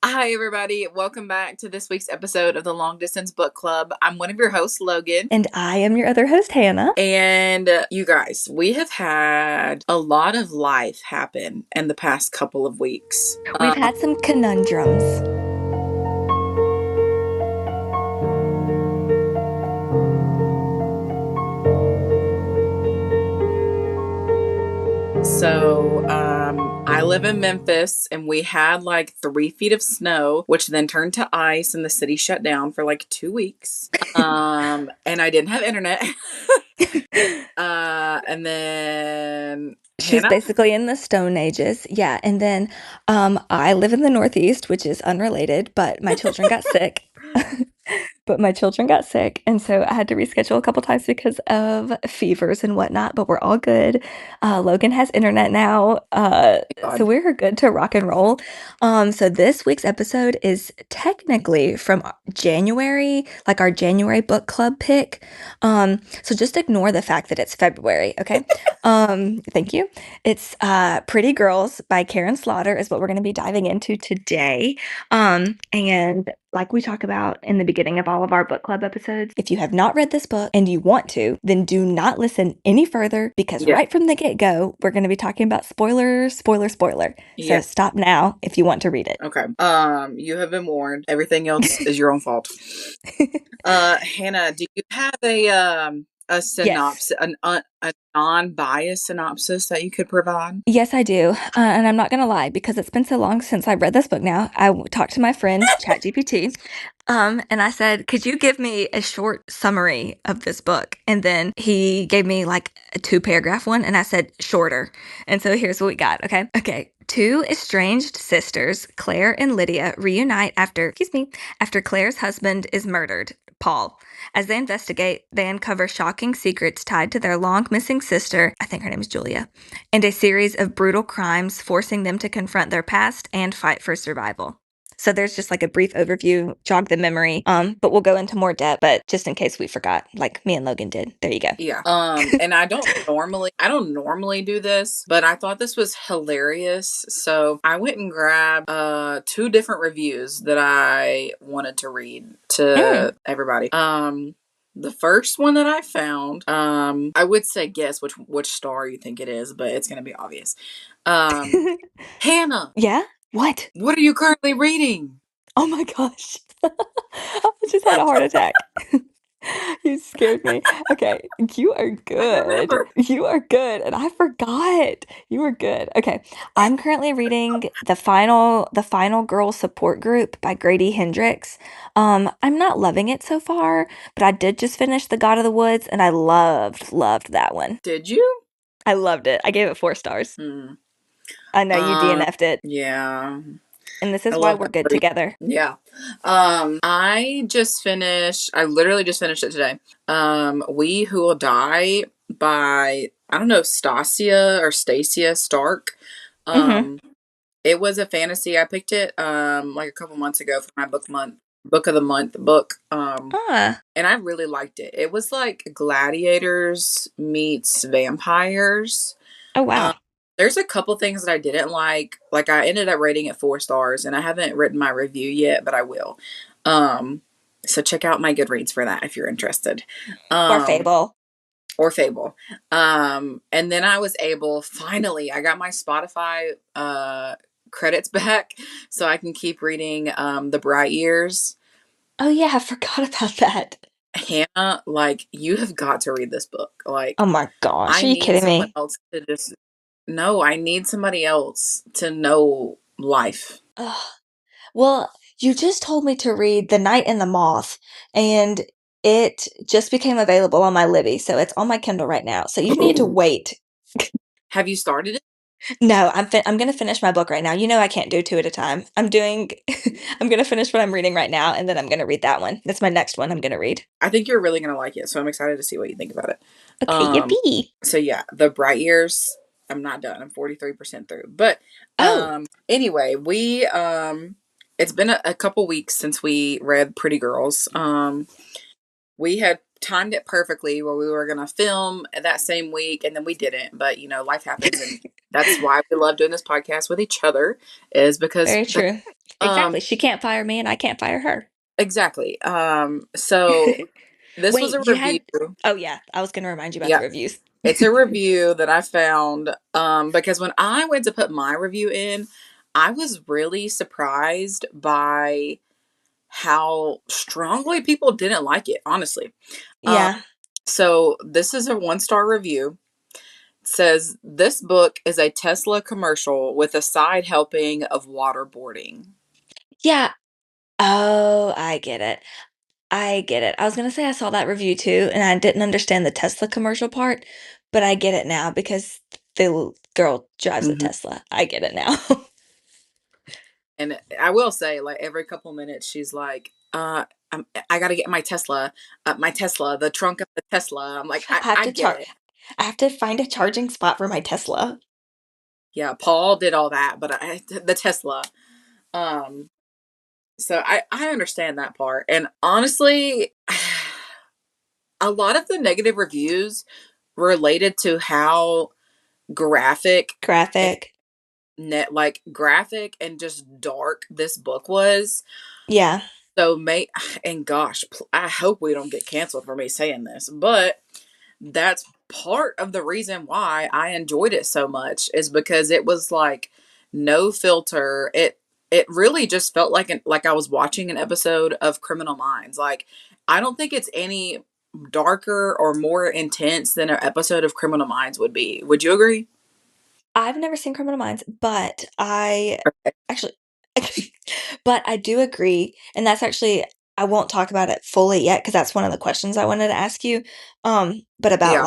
Hi, everybody. Welcome back to this week's episode of the Long Distance Book Club. I'm one of your hosts, Logan. And I am your other host, Hannah. And you guys, we have had a lot of life happen in the past couple of weeks. We've had some conundrums. So, I live in Memphis and we had like 3 feet of snow, which then turned to ice and the city shut down for like 2 weeks. And I didn't have internet. And then She's Hannah? basically in the Stone Ages. Yeah. And then I live in the Northeast, which is unrelated, but my children got sick. And so I had to reschedule a couple times because of fevers and whatnot, but we're all good. Logan has internet now, so God. we're good to rock and roll. So this week's episode is technically from January, like our January book club pick. So just ignore the fact that it's February, okay? Thank you. It's Pretty Girls by Karin Slaughter is what we're going to be diving into today. And like we talk about in the beginning of all of our book club episodes, if you have not read this book and you want to, then do not listen any further because Yeah. right from the get-go, we're going to be talking about spoilers. Yeah. So stop now if you want to read it. Okay. You have been warned. Everything else is your own fault. Hannah, do you have a Yes. synopsis, a non-biased synopsis that you could provide? Yes, I do. And I'm not going to lie because it's been so long since I've read this book now. Talked to my friend, ChatGPT, and I said, could you give me a short summary of this book? And then he gave me like a 2-paragraph one, and I said, shorter. And so here's what we got, okay? Okay. Two estranged sisters, Claire and Lydia, reunite after Claire's husband is murdered, Paul. As they investigate, they uncover shocking secrets tied to their long missing sister, I think her name is Julia, and a series of brutal crimes forcing them to confront their past and fight for survival. So there's just like a brief overview, jog the memory, but we'll go into more depth, but just in case we forgot, like me and Logan did. There you go. Yeah. And I don't normally do this, but I thought this was hilarious. So I went and grabbed 2 different reviews that I wanted to read to everybody. The first one that I found, I would say guess which star you think it is, but it's gonna be obvious. Hannah, Yeah? What? what are you currently reading? Oh my gosh. I just had a heart attack. You scared me. Okay, you are I good. remember. You are good, and I forgot. You were good. Okay, I'm currently reading the final girl support group by Grady Hendrix. I'm not loving it so far, but I did just finish The God of the Woods, and I loved that one. Did you? I loved it. I gave it 4 stars. Hmm. I know you DNF'd it, Yeah. and this I is why love we're that good for you. together. Yeah. I literally just finished it today. We Who Will Die by, I don't know, Stacia Stark. Mm-hmm. Um, it was a fantasy. I picked it, like a couple months ago for my book of the month book. Ah. And I really liked it. It was like gladiators meets vampires. Oh Um, wow. there's a couple things that I didn't like. Like I ended up rating it 4 stars, and I haven't written my review yet, but I will. Um, so check out my Goodreads for that if you're interested. Or Um, Fable. or Fable. And then I was able, finally, I got my Spotify credits back, so I can keep reading The Bright Years. Oh yeah, I forgot about that. Hannah, like you have got to read this book. Like Oh my gosh, I are you need kidding someone me? else to just no, I need somebody else to know life. Ugh. Well, you just told me to read The Night and the Moth, and it just became available on my Libby, so it's on my Kindle right now. So you need to wait. Have you started it? No, I'm gonna finish my book right now. You know I can't do 2 at a time. I'm gonna finish what I'm reading right now, and then I'm gonna read that one. That's my next one I'm gonna read. I think you're really gonna like it, so I'm excited to see what you think about it. Okay, Um, yippee. so yeah, The Bright Years. I'm not done. I'm 43% through. But Oh. anyway, we it's been a couple weeks since we read Pretty Girls. We had timed it perfectly where we were going to film that same week and then we didn't. But, life happens. And that's why we love doing this podcast with each other, is because Very true. um Exactly. She can't fire me and I can't fire her. exactly. So this was Wait, a you review. had. Oh, yeah. I was going to remind you about Yeah. the reviews. It's a review that I found because when I went to put my review in, I was really surprised by how strongly people didn't like it, honestly. Um, Yeah. so this is a 1-star review. It says this book is a Tesla commercial with a side helping of waterboarding. Yeah. Oh, I get it. I get it. I was gonna say I saw that review too, and I didn't understand the Tesla commercial part, but I get it now because the girl drives a Hmm. Tesla. I get it now. And I will say, like every couple minutes, she's like, I got to get my Tesla, the trunk of the Tesla." I'm like, I have I to get char it. I have to find a charging spot for my Tesla. Yeah, Paul did all that, but the Tesla. Um, so I understand that part. And honestly, a lot of the negative reviews related to how graphic and Graphic. graphic and just dark this book was. Yeah. So and gosh, I hope we don't get canceled for me saying this, but that's part of the reason why I enjoyed it so much, is because it was like no filter. It really just felt like I was watching an episode of Criminal Minds. Like, I don't think it's any darker or more intense than an episode of Criminal Minds would be. Would you agree? I've never seen Criminal Minds, but I Okay. actually but I do agree, and that's actually I won't talk about it fully yet because that's one of the questions I wanted to ask you. But Yeah.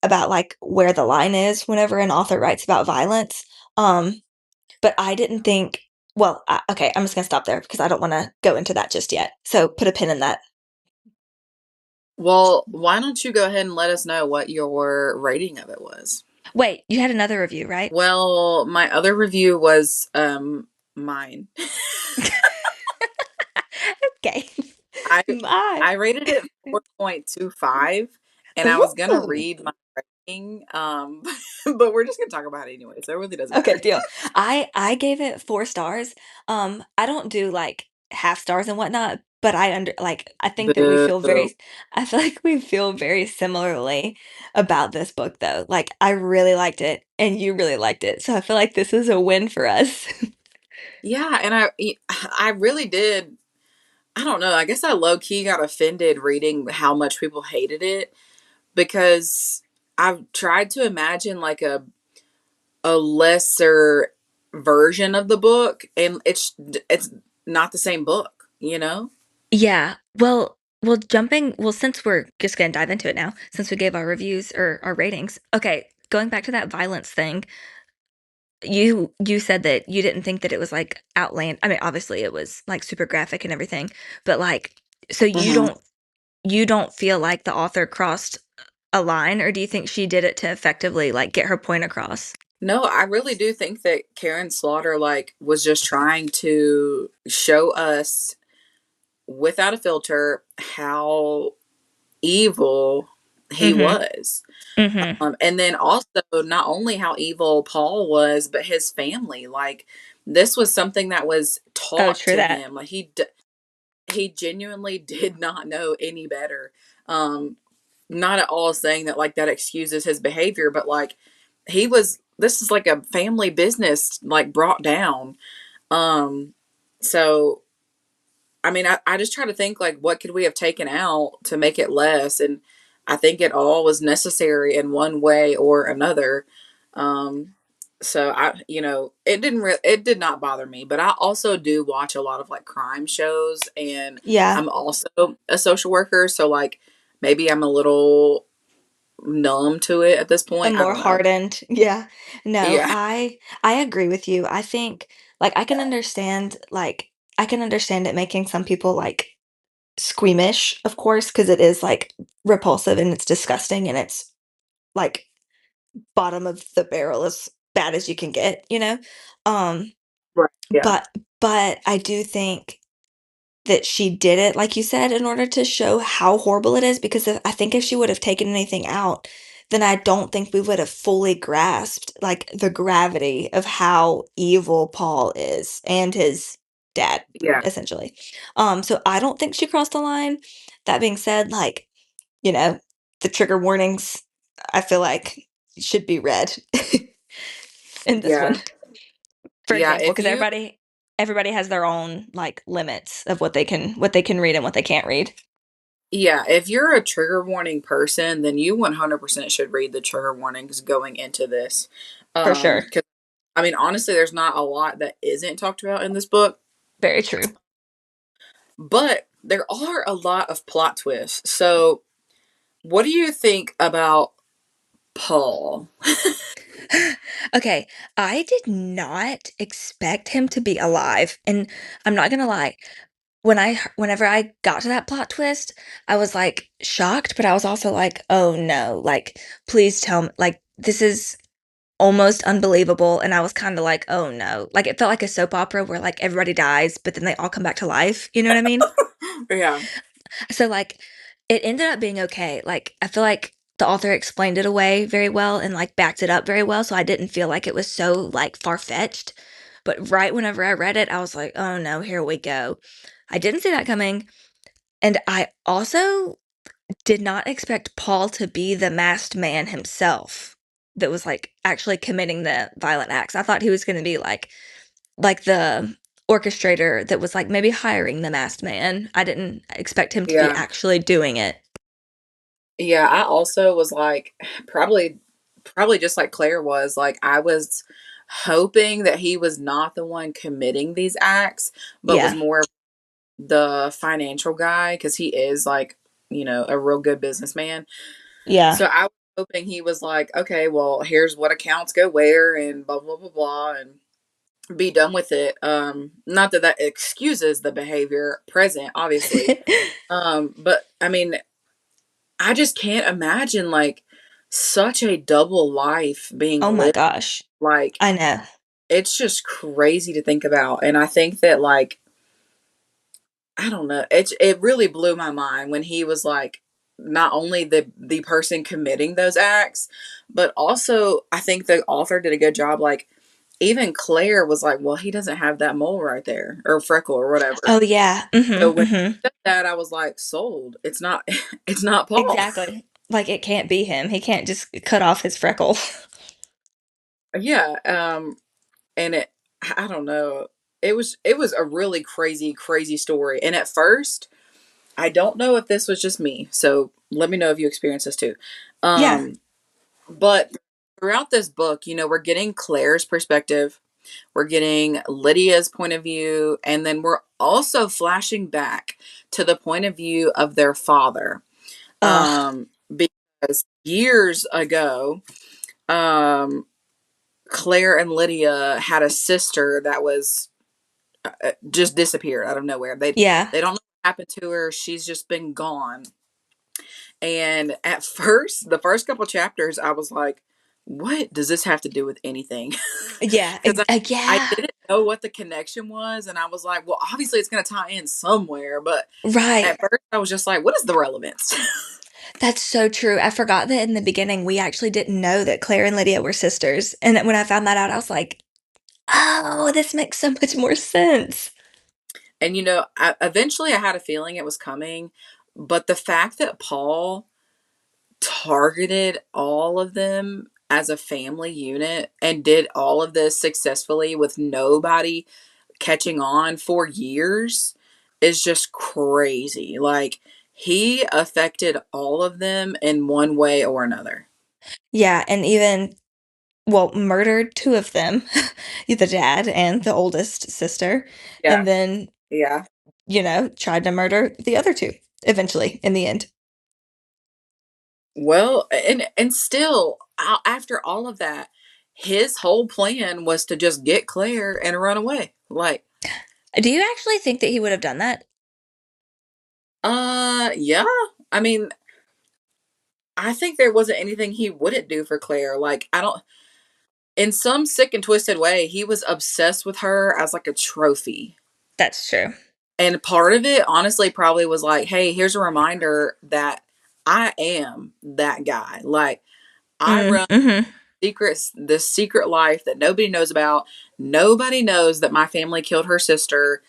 about like where the line is whenever an author writes about violence. Um, but I didn't think. Well, okay, I'm just gonna stop there because I don't want to go into that just yet. So put a pin in that. Well, why don't you go ahead and let us know what your rating of it was? Wait, you had another review, right? Well, my other review was mine. Okay, I my. I rated it 4.25, and I was gonna Ooh. read my rating, but we're just gonna talk about it anyway, so it really doesn't Okay, matter. deal. I gave it 4 stars. I don't do, like, half stars and whatnot, but I think that we feel Boo. very I feel like we feel very similarly about this book, though. Like, I really liked it, and you really liked it, so I feel like this is a win for us. Yeah, and I really did. I don't know. I guess I low key got offended reading how much people hated it, because I've tried to imagine like a lesser version of the book, and it's not the same book, you know? Yeah. Since we're just gonna dive into it now, since we gave our reviews or our ratings. Okay, going back to that violence thing, you said that you didn't think that it was, like, I mean, obviously, it was, like, super graphic and everything, but, like so Hmm. you don't feel like the author crossed a line, or do you think she did it to effectively, like, get her point across? No, I really do think that Karin Slaughter was just trying to show us without a filter how evil he Mhm, was. mhm. And then also not only how evil Paul was, but his family. Like, this was something that was Oh, taught true to that. him. Like, he genuinely did not know any better. Um, Not at all saying that like that excuses his behavior, but like this is like a family business like brought down. Um, so I mean, I just try to think like what could we have taken out to make it less, and I think it all was necessary in one way or another. Um, so it did not bother me, but I also do watch a lot of like crime shows, and Yeah, I'm also a social worker, so like maybe I'm a little numb to it at this a point. I more don't know. hardened yeah. No, Yeah. I agree with you. I think, like, I can understand it making some people, like, squeamish, of course, because it is, like, repulsive and it's disgusting and it's, like, bottom of the barrel as bad as you can get, you know? Um, Right. Yeah. but I do think that she did it, like you said, in order to show how horrible it is, because I think if she would have taken anything out, then I don't think we would have fully grasped like the gravity of how evil Paul is and his dad, Yeah. essentially. So I don't think she crossed the line. That being said, like, you know, the trigger warnings, I feel like should be read in this one, Yeah. for Yeah. example, If because you everybody has their own like limits of what they can read and what they can't read. Yeah, if you're a trigger warning person, then you 100% should read the trigger warnings going into this. For sure. 'Cause I mean, honestly, there's not a lot that isn't talked about in this book, Very true. but there are a lot of plot twists. So, what do you think about Paul? Okay, I did not expect him to be alive, and I'm not gonna lie, whenever I got to that plot twist, I was, like, shocked, but I was also like, "Oh, no," like, "Please tell me," like, "This is almost unbelievable," and I was kinda like, "Oh, no." Like, it felt like a soap opera where, like, everybody dies, but then they all come back to life, you know what I mean? Yeah. So, like, it ended up being okay. Like, I feel like the author explained it away very well and, like, backed it up very well, so I didn't feel like it was so, like, far-fetched. But right whenever I read it, I was like, "Oh, no, here we go." I didn't see that coming, and I also did not expect Paul to be the masked man himself that was, like, actually committing the violent acts. I thought he was gonna be like the orchestrator that was, like, maybe hiring the masked man. I didn't expect him to be Yeah. actually doing it. Yeah, I also was like probably just like Claire was, like I was hoping that he was not the one committing these acts, but was Yeah. more the financial guy because he is like, a real good businessman. Yeah. So I was hoping he was like, okay, well, here's what accounts go where and blah blah blah blah and be done with it. Not that that excuses the behavior present, obviously. But I mean, I just can't imagine like such a double life being Oh my lived. gosh. Like I know. it's just crazy to think about. And I think that like I don't know, it really blew my mind when he was like not only the person committing those acts, but also I think the author did a good job. Like even Claire was like, well, he doesn't have that mole right there or freckle or whatever. Oh, yeah. So Mhm, when mhm. he said that, I was like, sold. It's not it's not Paul. Exactly. Like, it can't be him. He can't just cut off his freckle. Yeah, and I don't know. It was a really crazy crazy story. And at first, I don't know if this was just me. So let me know if you experience this too. Yeah. Um but throughout this book, we're getting Claire's perspective, we're getting Lydia's point of view, and then we're also flashing back to the point of view of their father. Ugh. Because years ago, um Claire and Lydia had a sister that was just disappeared out of nowhere. They Yeah. they don't know what happened to her. She's just been gone. And at first, the first couple chapters, I was like, "What does this have to do with anything?" Yeah. Because I Yeah. didn't know what the connection was, and I was like, "Well, obviously it's going to tie in somewhere." But Right. at first, I was just like, "What is the relevance?" That's so true. I forgot that in the beginning, we actually didn't know that Claire and Lydia were sisters, and then when I found that out, I was like, "Oh, this makes so much more sense." And eventually, I had a feeling it was coming, but the fact that Paul targeted all of them as a family unit and did all of this successfully with nobody catching on for years is just crazy. Like he affected all of them in one way or another. Yeah, and even well, murdered 2 of them, the dad and the oldest sister, Yeah. and then, Yeah. tried to murder the other 2 eventually in the end. Well, and still after all of that, his whole plan was to just get Claire and run away. Like, Do you actually think that he would have done that? yeah. I mean, I think there wasn't anything he wouldn't do for Claire. Like, I don't in some sick and twisted way, he was obsessed with her as like a trophy. That's true. And part of it, honestly, probably was like, hey, here's a reminder that I am that guy. Like, I run Mm-hmm. secrets, this secret life that nobody knows about. Nobody knows that my family killed her sister,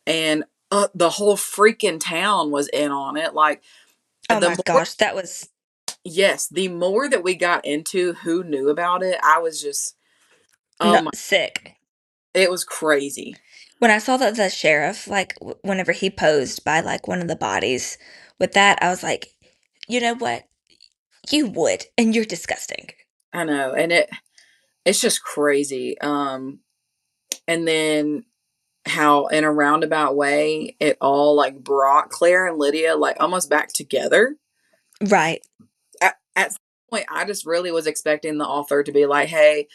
and the whole freaking town was in on it. Like, Oh the my more, gosh, that was yes, the more that we got into who knew about it, I was just, oh not my, sick. it was crazy. When I saw that the sheriff, like, whenever he posed by, like, one of the bodies with that, I was like, you know what? You would, and you're disgusting. I know, and it's just crazy. And then how in a roundabout way it all like brought Claire and Lydia like almost back together. Right. At some point, I just really was expecting the author to be like, "Hey,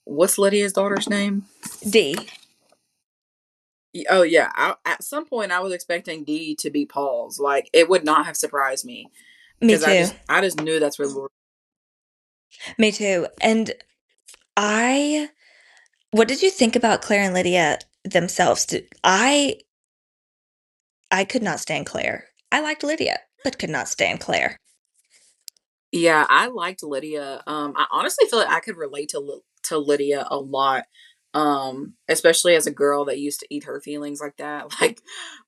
what's Lydia's daughter's name?" D. Oh yeah, at some point I was expecting D to be Paul's. Like it would not have surprised me Me because too. I just knew that's where Lord. Me too. And I, what did you think about Claire and Lydia themselves? I could not stand Claire. I liked Lydia, but could not stand Claire. Yeah, I liked Lydia. I honestly feel like I could relate to Lydia a lot. Especially as a girl that used to eat her feelings like that. Like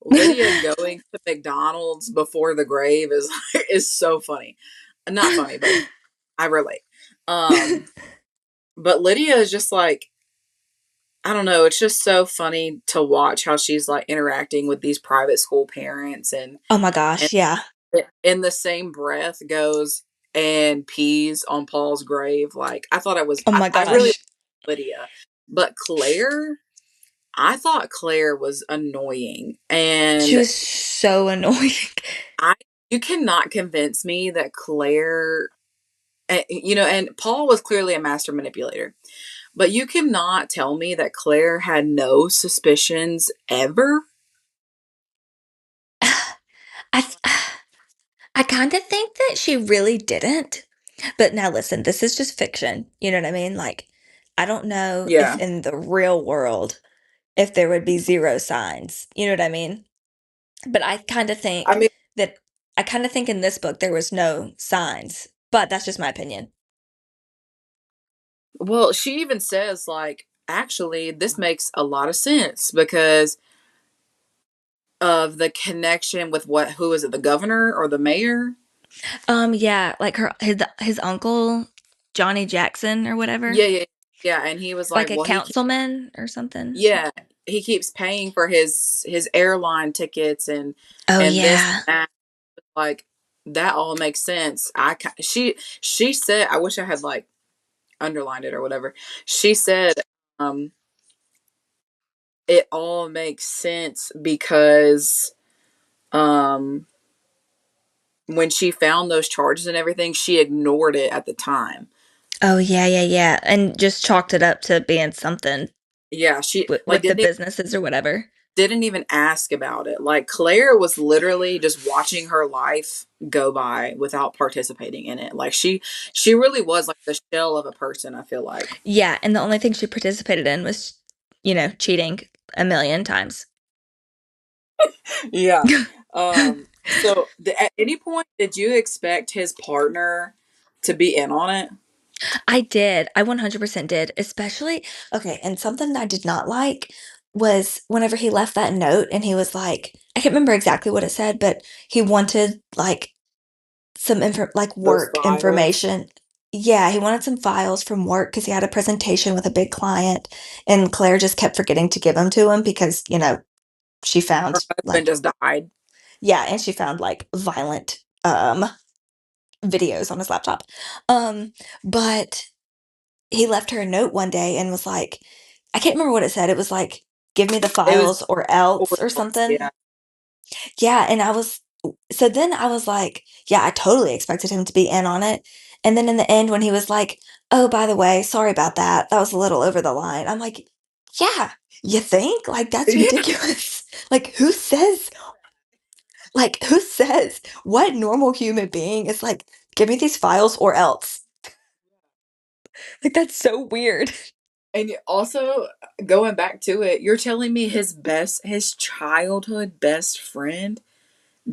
Lydia going to McDonald's before the grave is is so funny. Not funny, but I relate. Um, but Lydia is just like I don't know, it's just so funny to watch how she's like interacting with these private school parents Oh my and gosh, yeah. in the same breath goes and pees on Paul's grave. Like I thought Oh my I really gosh. liked Lydia, but Claire, I thought Claire was annoying, She and was so annoying. I you cannot convince me that Claire, you know, and Paul was clearly a master manipulator, but you cannot tell me that Claire had no suspicions ever. I I kind of think that she really didn't. But now listen, this is just fiction. You know what I mean? Like, I don't know if Yeah, in the real world if there would be zero signs. You know what I mean? But I mean, that I kind of think in this book there was no signs. But that's just my opinion. well, she even says like, actually, this makes a lot of sense because of the connection with what who is it, the governor or the mayor? Yeah, like his uncle Johnny Jackson or whatever, Yeah, yeah. And he was like, like a well, councilman or something. yeah, he keeps paying for his airline tickets Oh and this yeah. and that. Like that all makes sense. She said, I wish I had like underlined it or whatever. She said, um, it all makes sense because um when she found those charges and everything, she ignored it at the time. Oh yeah, yeah, yeah, and just chalked it up to being something Yeah, she like with the businesses or whatever. didn't even ask about it. Like Claire was literally just watching her life go by without participating in it. Like she really was like the shell of a person, I feel like. Yeah, and the only thing she participated in was, cheating a million times. Yeah. So at any point did you expect his partner to be in on it? I did. I 100% did. Especially, okay, and something that I did not like was whenever he left that note and he was like, I can't remember exactly what it said, but he wanted like like Those work files. information. Yeah, he wanted some files from work because he had a presentation with a big client, and Claire just kept forgetting to give them to him because, she Her found husband like, just died. yeah, and she found like violent videos on his laptop. But he left her a note one day and was like, I can't remember what it said. It was like, give me the It was files or else or or else, something. yeah. Yeah, and so then I was like, yeah, I totally expected him to be in on it. And then in the end, when he was like, oh, by the way, sorry about that. That was a little over the line. I'm like, yeah, you think? Like, that's Yeah. ridiculous. Who says, what normal human being is like, give me these files or else? Like, that's so weird. And also, going back to it, you're telling me his childhood best friend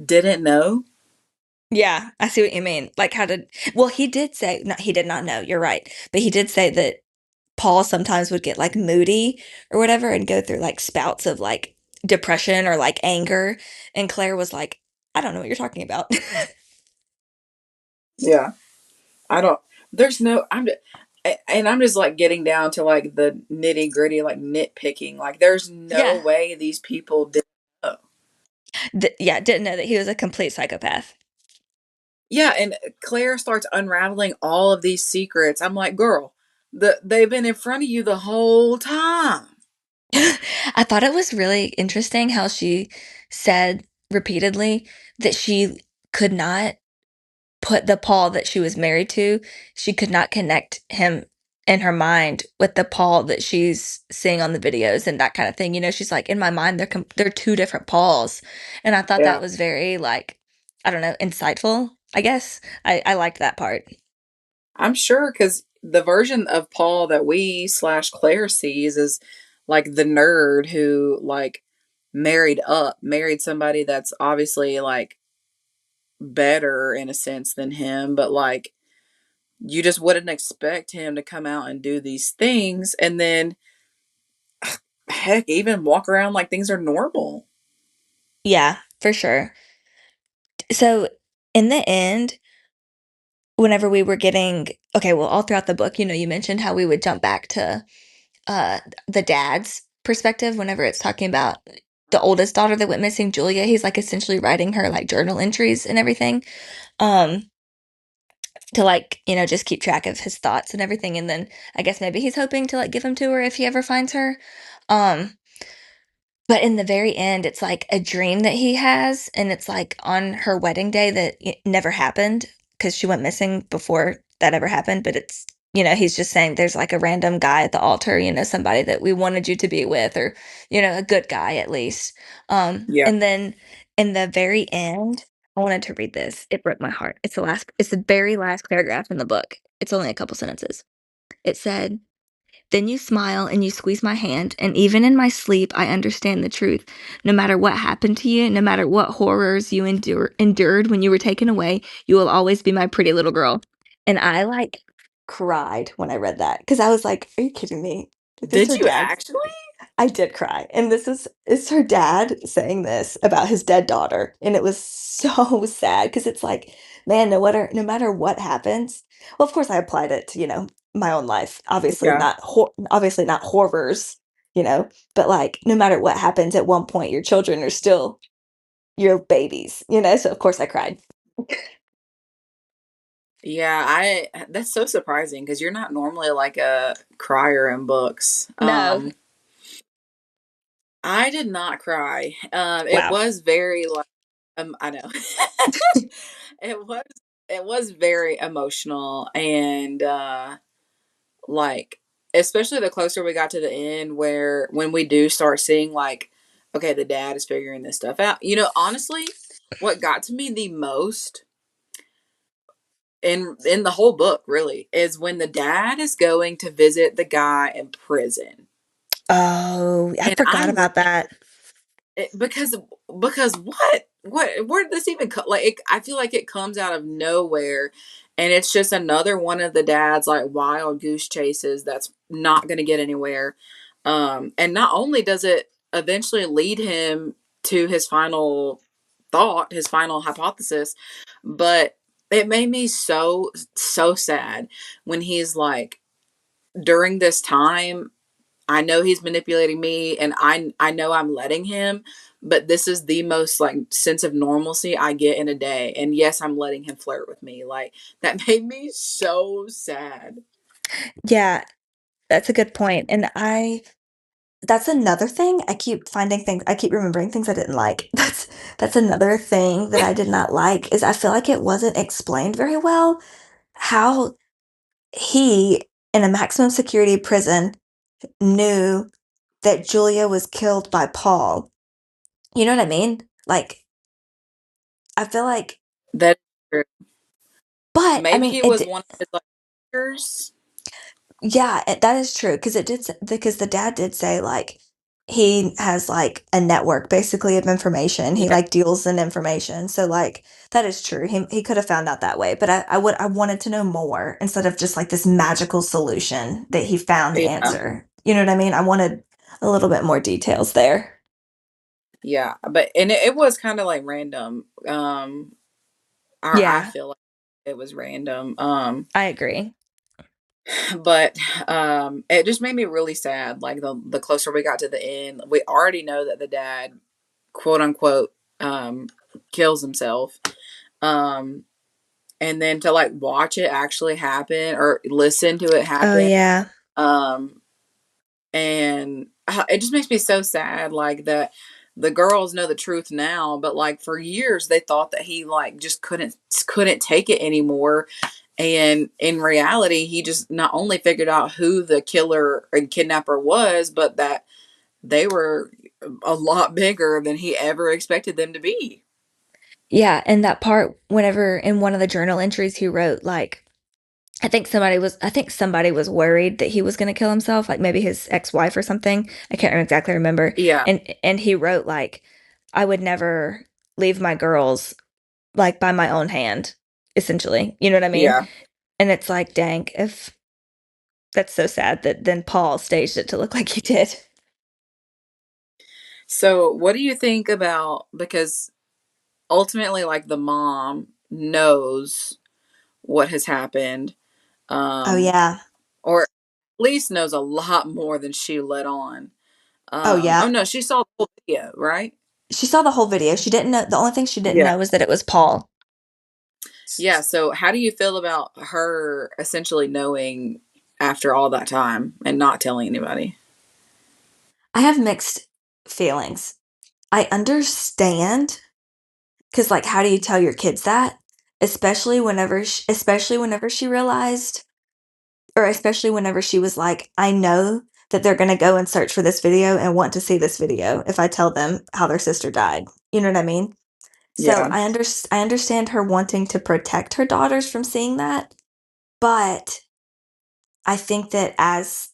didn't know? Yeah, I see what you mean. Like, how did, well, he did say, no, he did not know, you're right. But he did say that Paul sometimes would get like moody or whatever and go through like spouts of like depression or like anger. And Claire was like, I don't know what you're talking about. Yeah. I don't, there's no, and I'm just like getting down to like the nitty gritty, like nitpicking. Like, there's no Yeah. way these people didn't know. Yeah, didn't know that he was a complete psychopath. Yeah. And Claire starts unraveling all of these secrets. I'm like, girl, they've been in front of you the whole time. I thought it was really interesting how she said repeatedly that she could not put the Paul that she was married to, she could not connect him in her mind with the Paul that she's seeing on the videos and that kind of thing. You know, she's like, in my mind, they're two different Pauls, and I thought that Yeah. was very like, I don't know, insightful. I guess I liked that part. I'm sure because the version of Paul that we slash Claire sees is like the nerd who like married somebody that's obviously like better in a sense than him, but like you just wouldn't expect him to come out and do these things and then heck even walk around like things are normal. Yeah, for sure. So in the end, whenever we were getting okay, well, all throughout the book, you know, you mentioned how we would jump back to uh the dad's perspective whenever it's talking about the oldest daughter that went missing, Julia. He's like essentially writing her like journal entries and everything. Um to like, you know, just keep track of his thoughts and everything. And then I guess maybe he's hoping to like give them to her if he ever finds her. Um but in the very end, it's like a dream that he has, and it's like on her wedding day that it never happened because she went missing before that ever happened. But it's, you know, he's just saying there's like a random guy at the altar, you know, somebody that we wanted you to be with, or, you know, a good guy at least. Yeah. And then in the very end, I wanted to read this. It broke my heart. It's the very last paragraph in the book. It's only a couple sentences. It said, then you smile and you squeeze my hand, and even in my sleep, I understand the truth. No matter what happened to you, no matter what horrors you endured when you were taken away, you will always be my pretty little girl. And I like cried when I read that because I was like, "Are you kidding me? This is Did her you dad." actually? I did cry, and this is her dad saying this about his dead daughter, and it was so sad because it's like, man, no matter what happens. Well, of course, I applied it to, you know, my own life. Yeah. Obviously not horrors, you know, but like no matter what happens, at one point your children are still your babies, you know. So of course I cried. Yeah, I that's so surprising because you're not normally like a crier in books. No, I did not cry. It wow, was very like I know. it was it was very emotional and like especially the closer we got to the end where when we do start seeing like okay, the dad is figuring this stuff out. You know, honestly, what got to me the most in the whole book really is when the dad is going to visit the guy in prison. oh, I And forgot about that. because what where did this even come like I feel like it comes out of nowhere and it's just another one of the dad's like wild goose chases that's not going to get anywhere, and not only does it eventually lead him to his final thought, his final hypothesis, but it made me so sad when he's like during this time I know he's manipulating me and I know I'm letting him, but this is the most like sense of normalcy I get in a day. And yes, I'm letting him flirt with me. Like that made me so sad. Yeah, that's a good point, and that's another thing. I keep remembering things I didn't like. That's another thing that I did not like is I feel like it wasn't explained very well how he in a maximum security prison knew that Julia was killed by Paul. You know what I mean? Like I feel like That but I maybe mean he it was one of his like teachers. Yeah, that is true because because the dad did say like he has like a network basically of information. He Yeah, like deals in information. So like that is true. He could have found out that way, but I wanted to know more instead of just like this magical solution that he found the yeah, answer. You know what I mean? I wanted a little bit more details there. yeah. But and it was kind of like random. I Yeah, feel like it was random. I agree. But it just made me really sad. Like the closer we got to the end, we already know that the dad, quote unquote, um, kills himself. Um, and then to like watch it actually happen or listen to it Oh happen. yeah. Um, and it just makes me so sad. Like that the girls know the truth now, but like for years they thought that he like just couldn't take it anymore. And in reality, he just not only figured out who the killer and kidnapper was, but that they were a lot bigger than he ever expected them to be. Yeah, and that part whenever in one of the journal entries he wrote like I think somebody was worried that he was going to kill himself, like maybe his ex-wife or something. I can't exactly remember. Yeah, And he wrote like I would never leave my girls like by my own hand, essentially. You know what I mean? yeah. And it's like, dang, if that's so sad that then Paul staged it to look like he did. So, what do you think about because ultimately, like the mom knows what has happened, Oh um, yeah. or at least knows a lot more than she let on. Oh Oh yeah. no, she saw the whole video, right? She saw the whole video. She didn't know the only thing she didn't Yeah. know was that it was Paul. Yeah. So, how do you feel about her essentially knowing after all that time and not telling anybody? I have mixed feelings. I understand because, like, how do you tell your kids that? Especially whenever she realized, or especially whenever she was like, I know that they're gonna go and search for this video and want to see this video if I tell them how their sister died. You know what I mean? So Yeah. I understand her wanting to protect her daughters from seeing that, but I think that as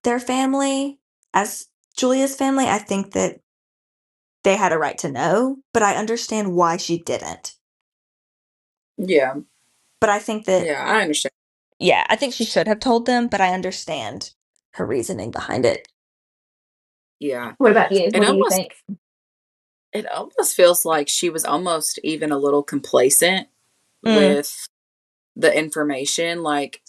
their family, as Julia's family, I think that they had a right to know, but I understand why she didn't. Yeah. But I think that, Yeah. I understand. yeah, I think she should have told them, but I understand her reasoning behind it. Yeah. What about you? It What do you almost, think? it almost feels like she was almost even a little complacent Mm. with the information. Like,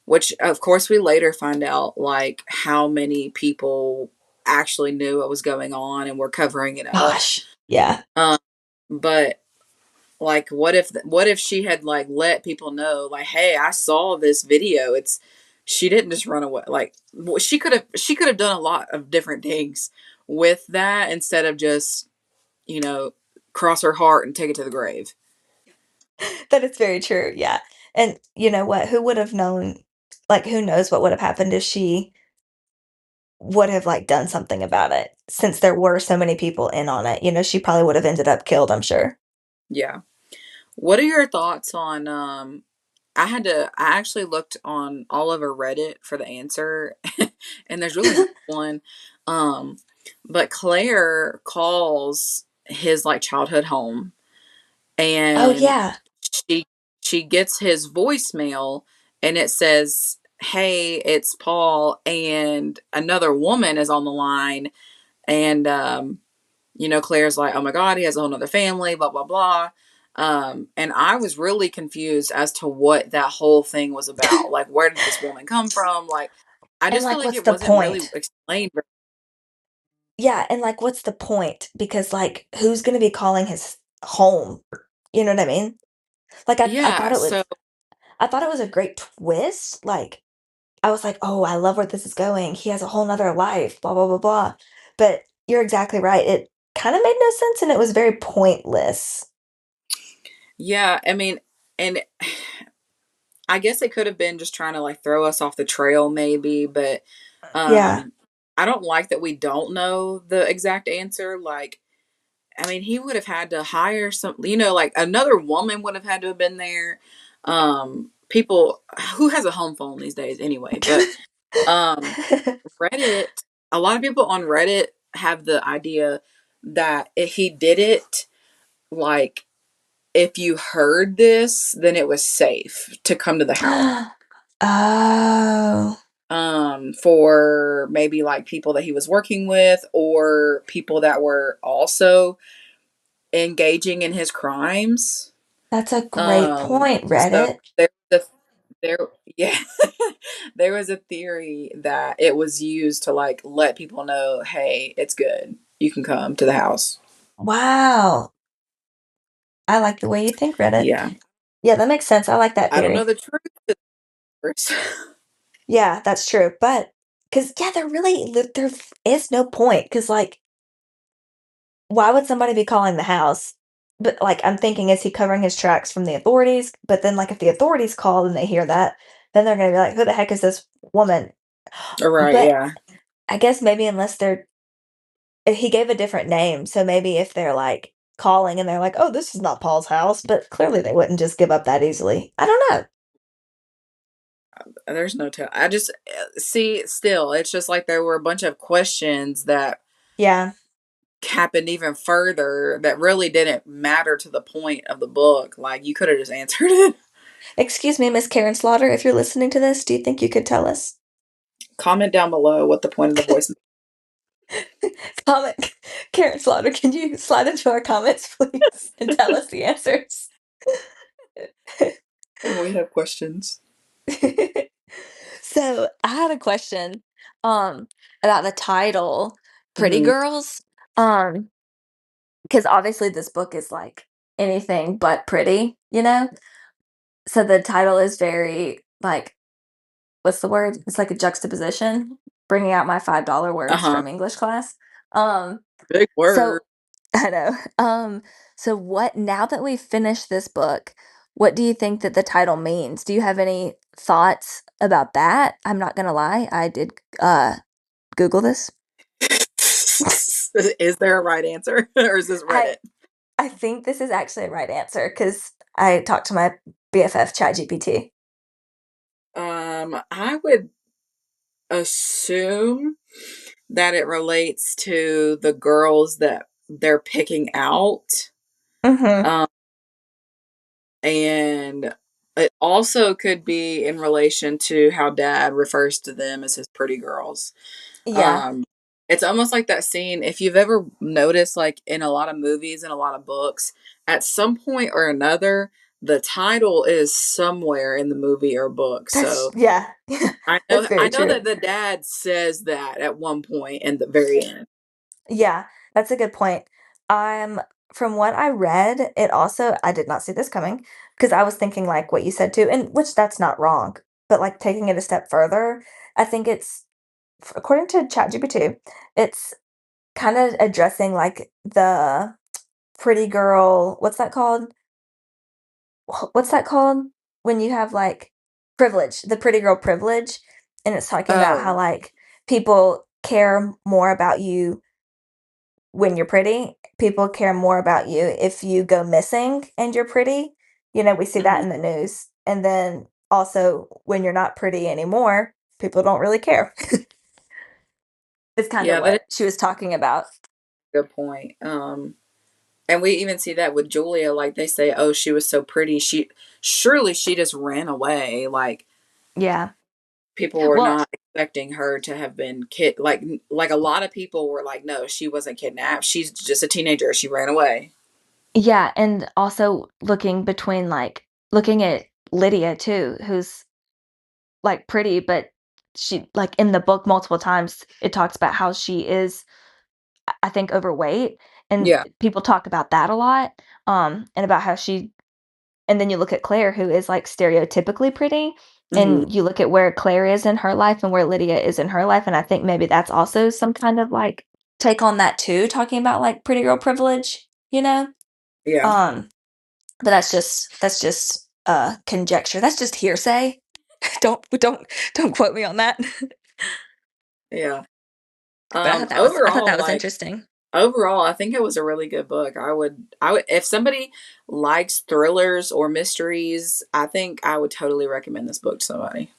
which of course we later find out like how many people actually knew what was going on and were covering it up. Gosh. Yeah. Um, but like what if she had like let people know like, hey, I saw this video. It's she didn't just run away. Like she could have done a lot of different things with that instead of just, you know, cross her heart and take it to the grave. That is very true. Yeah. And you know what? Who would have known? Like, who knows what would have happened if she would have like done something about it? Since there were so many people in on it, you know, she probably would have ended up killed, I'm sure. Yeah. What are your thoughts on I actually looked on all over Reddit for the answer and there's really not one. Um but Claire calls his like childhood home Oh, and yeah. she she gets his voicemail and it says, "Hey, it's Paul and another woman is on the line." And you know, Claire's like, "Oh my god, he has a whole other family, blah blah blah." And I was really confused as to what that whole thing was about. Like, where did this woman come from? Like, I And just feel like, like what's it the wasn't really point? explained. Yeah, and like, what's the point? Because like, who's gonna be calling his home? You know what I mean? Like, Yeah, so I thought it was a great twist. Like, I was like, oh, I love where this is going. He has a whole nother life, blah blah blah blah. But you're exactly right. It kind of made no sense, and it was very pointless. yeah, I mean, and I guess it could have been just trying to like throw us off the trail, maybe, but Yeah. um, I don't like that we don't know the exact answer. Like, I mean, he would have had to hire some, you know, like another woman would have had to have been there. people who has a home phone these days anyway, but um Reddit, a lot of people on Reddit have the idea that if he did it, like, if you heard this, then it was safe to come to the house. Oh, For maybe like people that he was working with or people that were also engaging in his crimes. that's a great point, So Reddit. there, yeah, there was a theory that it was used to like let people know, hey, it's good. You can come to the house. Wow. I like the way you think, Reddit. Yeah. Yeah, that makes sense. I like that I don't know theory. the truth, of course. Yeah, that's true. But because yeah, there is no point. Because like, why would somebody be calling the house? But like, I'm thinking, is he covering his tracks from the authorities? But then, like, if the authorities call and they hear that, then they're gonna be like, "Who the heck is this woman?" All right. But Yeah. I guess maybe unless he gave a different name, so maybe if they're like calling and they're like, "Oh, this is not Paul's house," but clearly they wouldn't just give up that easily. I don't know. There's no tell. I just see still, it's just like there were a bunch of questions that Yeah. happened even further that really didn't matter to the point of the book. Like you could have just answered it. Excuse me, Miss Karen Slaughter, if you're listening to this, do you think you could tell us? Comment down below what the point of the voice. Comment. Karen Slaughter, can you slide into our comments, please, and tell us the answers? We have questions. So I had a question um about the title, Pretty Hmm. Girls. Because obviously this book is like anything but pretty, you know? So the title is very like what's the word? It's like a juxtaposition, bringing out my $5 Uh words huh. from English class. Um, Big word. so I know. So what now that we've finished this book, what do you think that the title means? Do you have any thoughts about that? I'm not gonna lie, I did Google this. Is there a right answer or is this I Reddit? I think this is actually a right answer because I talked to my BFF ChatGPT. I would assume that it relates to the girls that they're picking out. Mhm. Um, and it also could be in relation to how dad refers to them as his pretty girls. Yeah. Um, it's almost like that scene, if you've ever noticed, like in a lot of movies and a lot of books, at some point or another, the title is somewhere in the movie or book. That's So yeah. That's I very know true. that the dad says that at one point in the very end. Yeah, that's a good point. From what I read, it also I did not see this coming because I was thinking like what you said too, and which that's not wrong. But like taking it a step further, I think according to ChatGPT, it's kind of addressing like the pretty girl, what's that called? What's that called? When you have like privilege, the pretty girl privilege, and it's talking about how Oh, like people care more about you when you're pretty. People care more about you if you go missing and you're pretty. You know, we see that mhm. in the news. And then also when you're not pretty anymore, people don't really care. It's kind of Yeah, that is what she was talking about. a good point. And we even see that with Julia. Like they say, oh, she was so pretty. She surely she just ran away. Like Yeah. people were Well, not expecting her to have been like a lot of people were like, no, she wasn't kidnapped. She's just a teenager. She ran away. yeah, and also looking at Lydia too, who's like pretty, but she like in the book multiple times it talks about how she is I think overweight and Yeah. people talk about that a lot. And about how and then you look at Claire who is like stereotypically pretty Hmm. and you look at where Claire is in her life and where Lydia is in her life and I think maybe that's also some kind of like take on that too talking about like pretty girl privilege, you know? Yeah. Um but that's just conjecture. That's just hearsay. Don't quote me on that. Yeah. But I thought that Overall, was like interesting. Overall, I think it was a really good book. I would, if somebody likes thrillers or mysteries, I think I would totally recommend this book to somebody.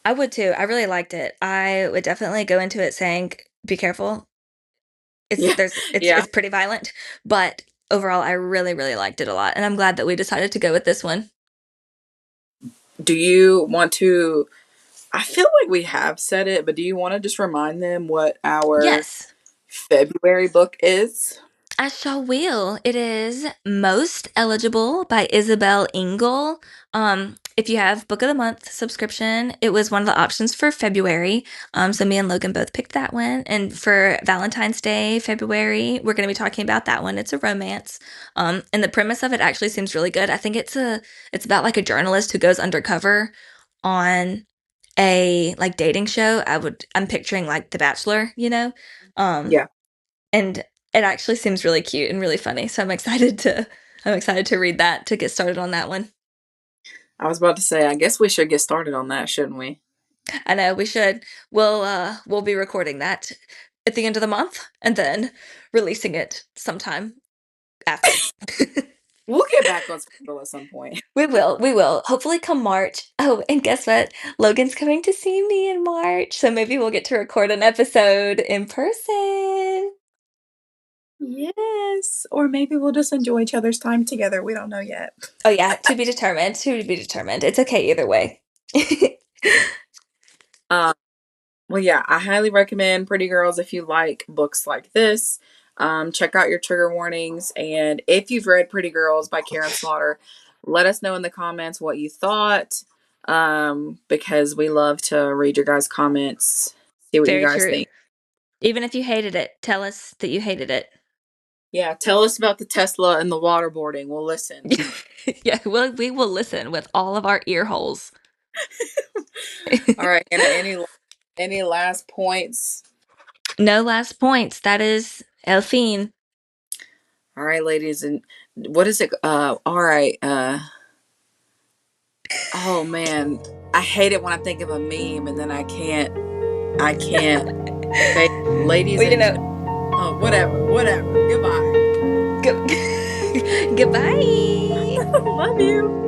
I would too. I really liked it. I would definitely go into it saying, "Be careful. Yeah, yeah. It's pretty violent." But overall, I really, really liked it a lot, and I'm glad that we decided to go with this one. Do you want to? I feel like we have said it, but do you want to just remind them what our Yes. February book is? I shall will. It is Most Eligible by Isabelle Engel. If you have Book of the Month subscription, it was one of the options for February. So me and Logan both picked that one. And for Valentine's Day, February, we're going to be talking about that one. It's a romance. And the premise of it actually seems really good. I think it's about like a journalist who goes undercover on a like dating show. I'm picturing like The Bachelor, you know? Um, Yeah, and it actually seems really cute and really funny. So I'm excited to read that to get started on that one. I was about to say, I guess we should get started on that, shouldn't we? I know we should. We'll be recording that at the end of the month and then releasing it sometime after. We'll get back on schedule at some point. We will. We will. Hopefully come March. Oh, and guess what? Logan's coming to see me in March. So maybe we'll get to record an episode in person. Yes, or maybe we'll just enjoy each other's time together. We don't know yet. Oh yeah, to be determined. To be determined. It's okay either way. Um, well, yeah, I highly recommend Pretty Girls if you like books like this. Check out your trigger warnings. And if you've read Pretty Girls by Karin Slaughter, let us know in the comments what you thought. Because we love to read your guys' comments, see what you Very guys true. think. Even if you hated it, tell us that you hated it. Yeah, tell us about the Tesla and the waterboarding. We'll listen. Yeah, we will listen with all of our ear holes. All right, and any last points? No last points. That is Elfine. All right, ladies, and what is it? All right. Oh man, I hate it when I think of a meme and then I can't say ladies Well, you and know, oh whatever. Goodbye. go- goodbye. Love you.